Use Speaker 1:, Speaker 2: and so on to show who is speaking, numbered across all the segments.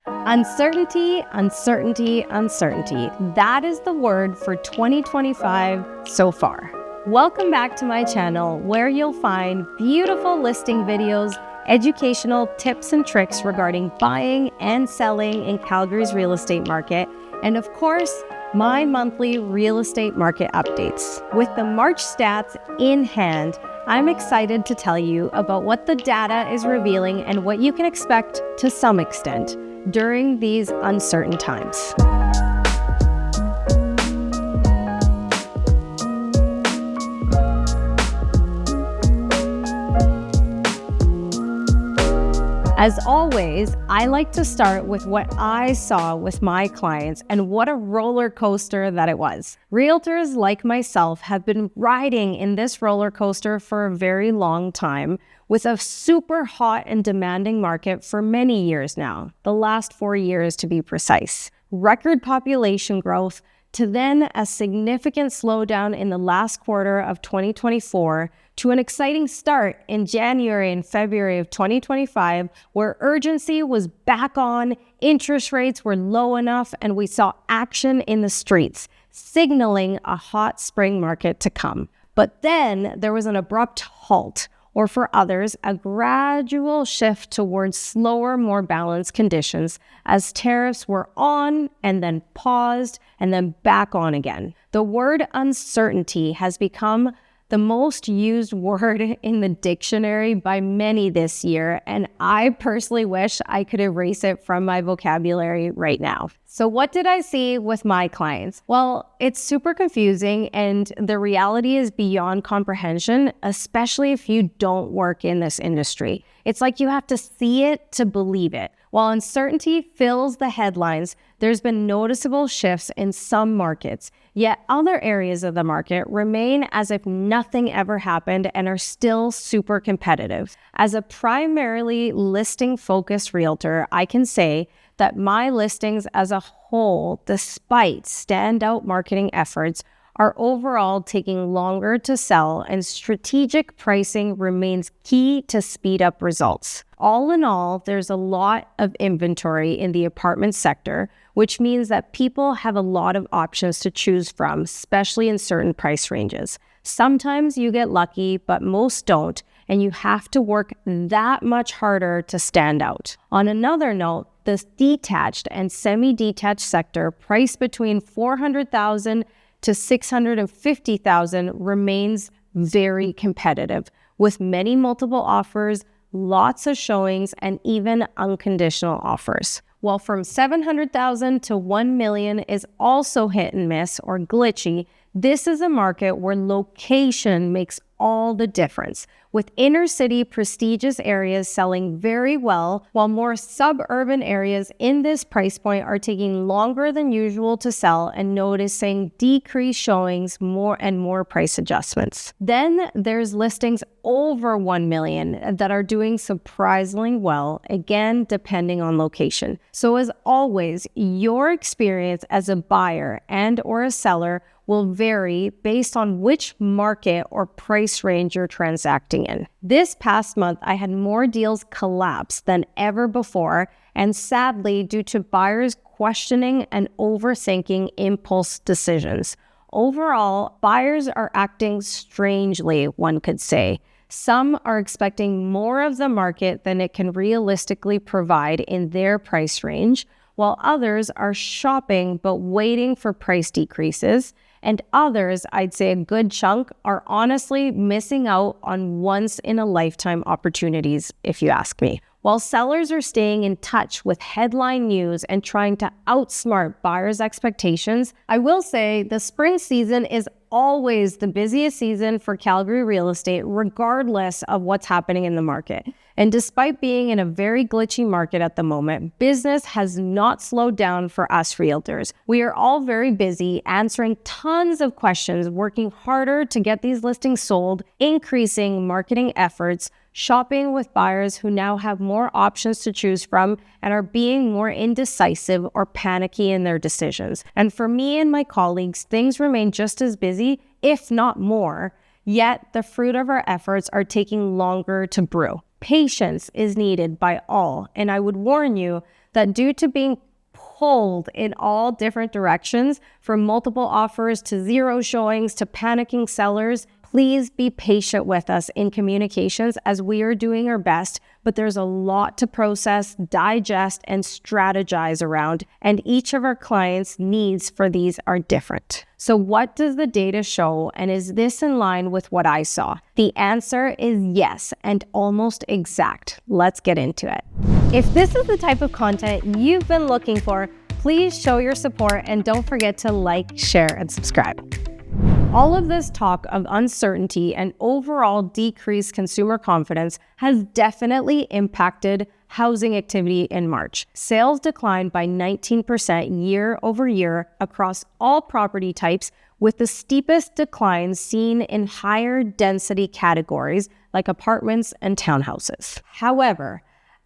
Speaker 1: Uncertainty, uncertainty, uncertainty. That is the word for 2025 so far. Welcome back to my channel, where you'll find beautiful listing videos, educational tips and tricks regarding buying and selling in Calgary's real estate market, and of course, my monthly real estate market updates. With the March stats in hand, I'm excited to tell you about what the data is revealing and what you can expect to some extent during these uncertain times. As always, I like to start with what I saw with my clients and what a roller coaster that it was. Realtors like myself have been riding in this roller coaster for a very long time, with a super hot and demanding market for many years now, the last 4 years to be precise. Record population growth, to then a significant slowdown in the last quarter of 2024, to an exciting start in January and February of 2025, where urgency was back on, interest rates were low enough, and we saw action in the streets, signaling a hot spring market to come. But then there was an abrupt halt, or for others, a gradual shift towards slower, more balanced conditions as tariffs were on and then paused and then back on again. The word uncertainty has become the most used word in the dictionary by many this year, and I personally wish I could erase it from my vocabulary right now. So what did I see with my clients? Well, it's super confusing, and the reality is beyond comprehension, especially if you don't work in this industry. It's like you have to see it to believe it. While uncertainty fills the headlines, there's been noticeable shifts in some markets, yet other areas of the market remain as if nothing ever happened and are still super competitive. As a primarily listing-focused realtor, I can say that my listings as a whole, despite standout marketing efforts, are overall taking longer to sell, and strategic pricing remains key to speed up results. All in all, there's a lot of inventory in the apartment sector, which means that people have a lot of options to choose from, especially in certain price ranges. Sometimes you get lucky, but most don't, and you have to work that much harder to stand out. On another note, the detached and semi-detached sector, priced between $400,000 to $650,000, remains very competitive, with many multiple offers, lots of showings, and even unconditional offers. While from $700,000 to $1 million is also hit and miss or glitchy, this is a market where location makes all the difference, with inner city prestigious areas selling very well, while more suburban areas in this price point are taking longer than usual to sell and noticing decreased showings, more and more price adjustments. Then there's listings over 1 million that are doing surprisingly well, again, depending on location. So as always, your experience as a buyer and or a seller will vary based on which market or price range you're transacting in. This past month, I had more deals collapse than ever before, and sadly, due to buyers questioning and overthinking impulse decisions. Overall, buyers are acting strangely, one could say. Some are expecting more of the market than it can realistically provide in their price range, while others are shopping but waiting for price decreases. And others, I'd say a good chunk, are honestly missing out on once-in-a-lifetime opportunities, if you ask me. While sellers are staying in touch with headline news and trying to outsmart buyers' expectations, I will say the spring season is always the busiest season for Calgary real estate, regardless of what's happening in the market. And despite being in a very glitchy market at the moment, business has not slowed down for us realtors. We are all very busy answering tons of questions, working harder to get these listings sold, increasing marketing efforts, shopping with buyers who now have more options to choose from and are being more indecisive or panicky in their decisions. And for me and my colleagues, things remain just as busy, if not more, yet the fruit of our efforts are taking longer to brew. Patience is needed by all, and I would warn you that due to being pulled in all different directions, from multiple offers to zero showings to panicking sellers, please be patient with us in communications as we are doing our best, but there's a lot to process, digest, and strategize around, and each of our clients' needs for these are different. So what does the data show, and is this in line with what I saw? The answer is yes, and almost exact. Let's get into it. If this is the type of content you've been looking for, please show your support and don't forget to like, share, and subscribe. All of this talk of uncertainty and overall decreased consumer confidence has definitely impacted housing activity in March. Sales declined by 19% year over year across all property types, with the steepest declines seen in higher density categories like apartments and townhouses. However,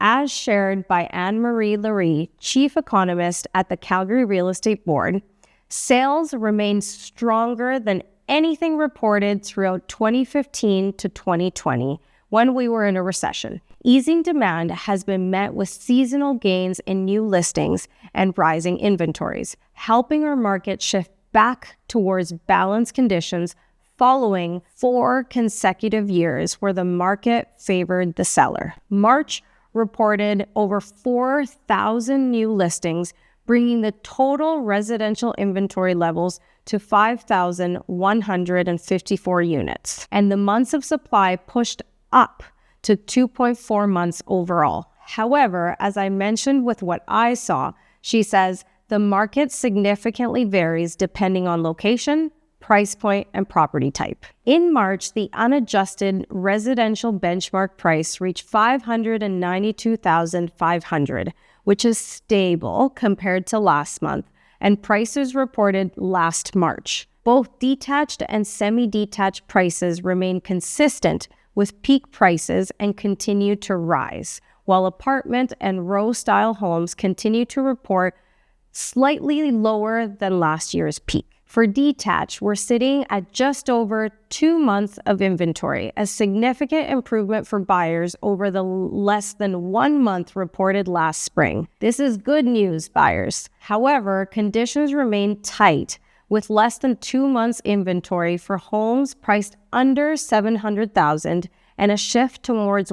Speaker 1: as shared by Anne-Marie Larry, chief economist at the Calgary Real Estate Board, sales remained stronger than anything reported throughout 2015 to 2020, when we were in a recession. Easing demand has been met with seasonal gains in new listings and rising inventories, helping our market shift back towards balanced conditions following 4 consecutive years where the market favored the seller. March reported over 4,000 new listings, bringing the total residential inventory levels to 5,154 units. And the months of supply pushed up to 2.4 months overall. However, as I mentioned with what I saw, she says the market significantly varies depending on location, price point, and property type. In March, the unadjusted residential benchmark price reached $592,500, which is stable compared to last month, and prices reported last March. Both detached and semi-detached prices remain consistent with peak prices and continue to rise, while apartment and row-style homes continue to report slightly lower than last year's peak. For detached, we're sitting at just over 2 months of inventory, a significant improvement for buyers over the less than 1 month reported last spring. This is good news, buyers. However, conditions remain tight, with less than 2 months inventory for homes priced under $700,000 and a shift towards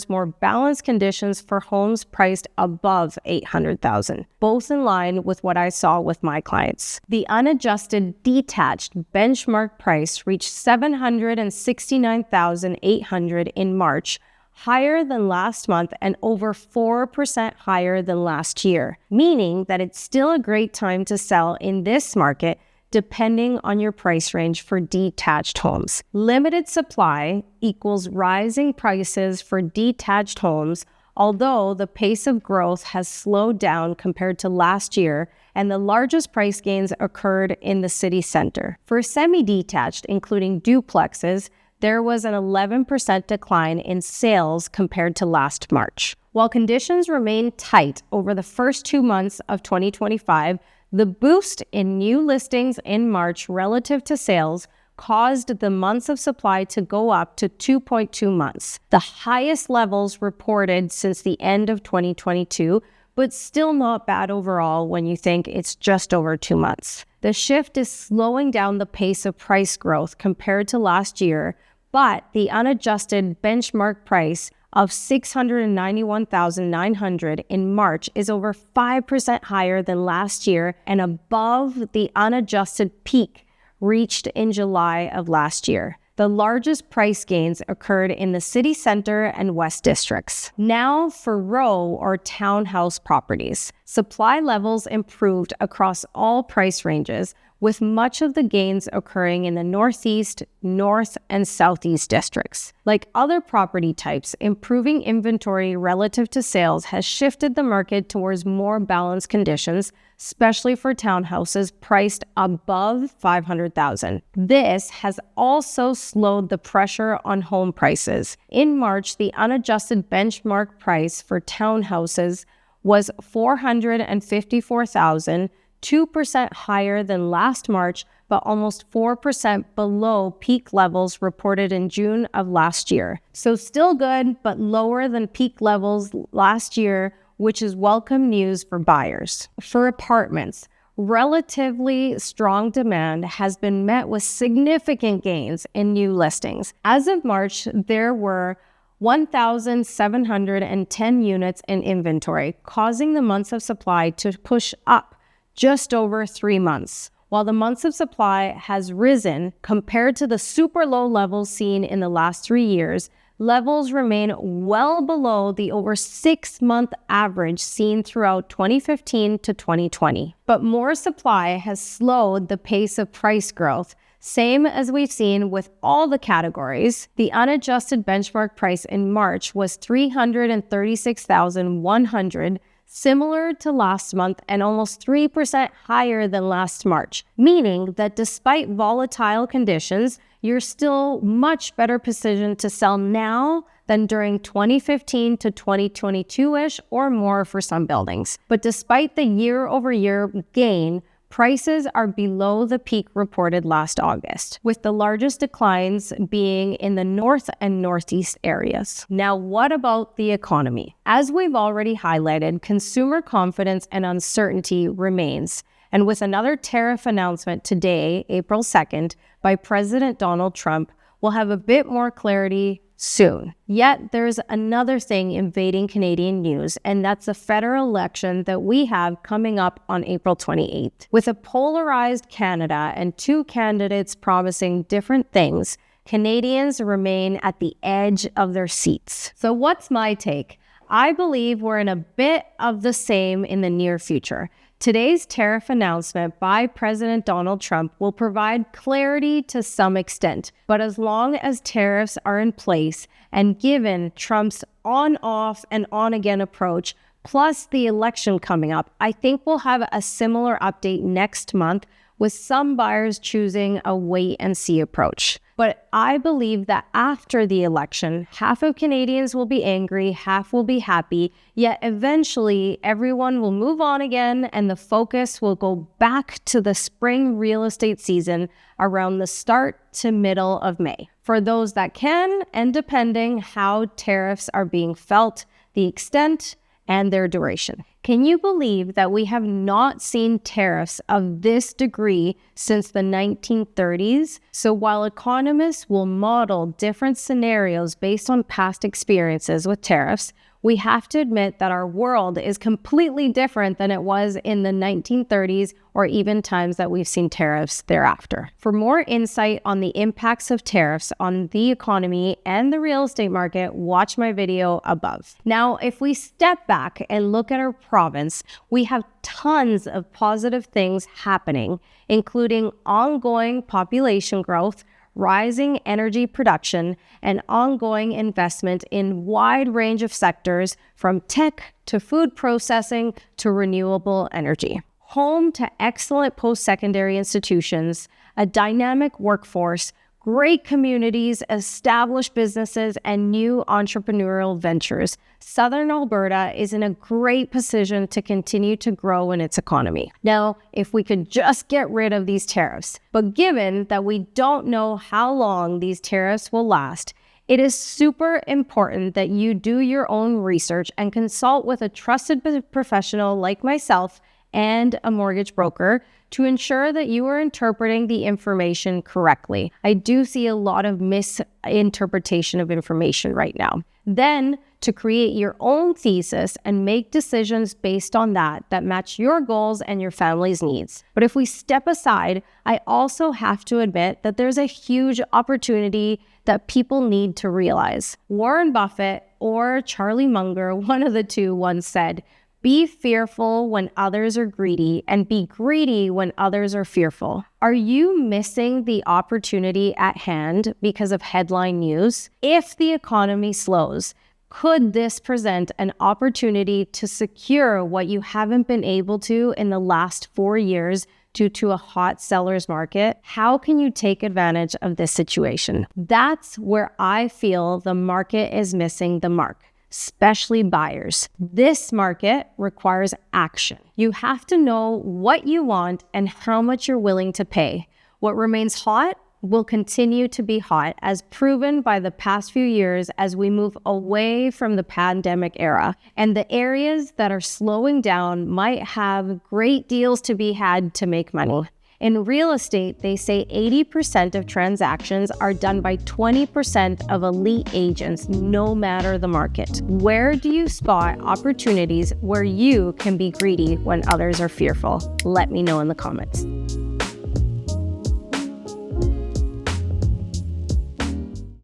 Speaker 1: more balanced conditions for homes priced above $800,000, both in line with what I saw with my clients. The unadjusted detached benchmark price reached $769,800 in March, higher than last month and over 4% higher than last year, meaning that it's still a great time to sell in this market depending on your price range for detached homes. Limited supply equals rising prices for detached homes, although the pace of growth has slowed down compared to last year, and the largest price gains occurred in the city center. For semi-detached, including duplexes, there was an 11% decline in sales compared to last March. While conditions remain tight over the first 2 months of 2025, the boost in new listings in March relative to sales caused the months of supply to go up to 2.2 months, the highest levels reported since the end of 2022, but still not bad overall when you think it's just over 2 months. The shift is slowing down the pace of price growth compared to last year, but the unadjusted benchmark price of $691,900 in March is over 5% higher than last year and above the unadjusted peak reached in July of last year. The largest price gains occurred in the city center and west districts. Now for row or townhouse properties. Supply levels improved across all price ranges, with much of the gains occurring in the Northeast, North, and Southeast districts. Like other property types, improving inventory relative to sales has shifted the market towards more balanced conditions, especially for townhouses priced above $500,000. This has also slowed the pressure on home prices. In March, the unadjusted benchmark price for townhouses was $454,000, 2% higher than last March, but almost 4% below peak levels reported in June of last year. So still good, but lower than peak levels last year which is welcome news for buyers. For apartments, relatively strong demand has been met with significant gains in new listings. As of March, there were 1,710 units in inventory, causing the months of supply to push up just over 3 months. While the months of supply has risen compared to the super low levels seen in the last 3 years, levels remain well below the over 6-month average seen throughout 2015 to 2020. But more supply has slowed the pace of price growth, same as we've seen with all the categories. The unadjusted benchmark price in March was $336,100, similar to last month and almost 3% higher than last March, meaning that despite volatile conditions, you're still much better positioned to sell now than during 2015 to 2022-ish or more for some buildings. But despite the year-over-year gain, prices are below the peak reported last August, with the largest declines being in the north and northeast areas. Now, what about the economy? As we've already highlighted, consumer confidence and uncertainty remains. And with another tariff announcement today, April 2nd, by President Donald Trump, we'll have a bit more clarity soon. Yet there's another thing invading Canadian news, and that's the federal election that we have coming up on April 28th. With a polarized Canada and 2 candidates promising different things, Canadians remain at the edge of their seats. So what's my take? I believe we're in a bit of the same in the near future. Today's tariff announcement by President Donald Trump will provide clarity to some extent, but as long as tariffs are in place and given Trump's on-off and on-again approach, plus the election coming up, I think we'll have a similar update next month with some buyers choosing a wait-and-see approach. But I believe that after the election, half of Canadians will be angry, half will be happy, yet eventually everyone will move on again and the focus will go back to the spring real estate season around the start to middle of May. For those that can, and depending how tariffs are being felt, the extent, and their duration. Can you believe that we have not seen tariffs of this degree since the 1930s? So while economists will model different scenarios based on past experiences with tariffs, we have to admit that our world is completely different than it was in the 1930s or even times that we've seen tariffs thereafter. For more insight on the impacts of tariffs on the economy and the real estate market, watch my video above. Now, if we step back and look at our province, we have tons of positive things happening, including ongoing population growth, rising energy production, and ongoing investment in wide range of sectors from tech to food processing to renewable energy. Home to excellent post-secondary institutions, a dynamic workforce, great communities, established businesses, and new entrepreneurial ventures, Southern Alberta is in a great position to continue to grow in its economy. Now, if we could just get rid of these tariffs, but given that we don't know how long these tariffs will last, it is super important that you do your own research and consult with a trusted professional like myself and a mortgage broker to ensure that you are interpreting the information correctly. I do see a lot of misinterpretation of information right now. Then, to create your own thesis and make decisions based on that match your goals and your family's needs. But if we step aside, I also have to admit that there's a huge opportunity that people need to realize. Warren Buffett or Charlie Munger, one of the two, once said, "Be fearful when others are greedy and be greedy when others are fearful." Are you missing the opportunity at hand because of headline news? If the economy slows, could this present an opportunity to secure what you haven't been able to in the last 4 years due to a hot seller's market? How can you take advantage of this situation? That's where I feel the market is missing the mark, especially buyers. This market requires action. You have to know what you want and how much you're willing to pay. What remains hot will continue to be hot, as proven by the past few years as we move away from the pandemic era. And the areas that are slowing down might have great deals to be had to make money. In real estate, they say 80% of transactions are done by 20% of elite agents, no matter the market. Where do you spot opportunities where you can be greedy when others are fearful? Let me know in the comments.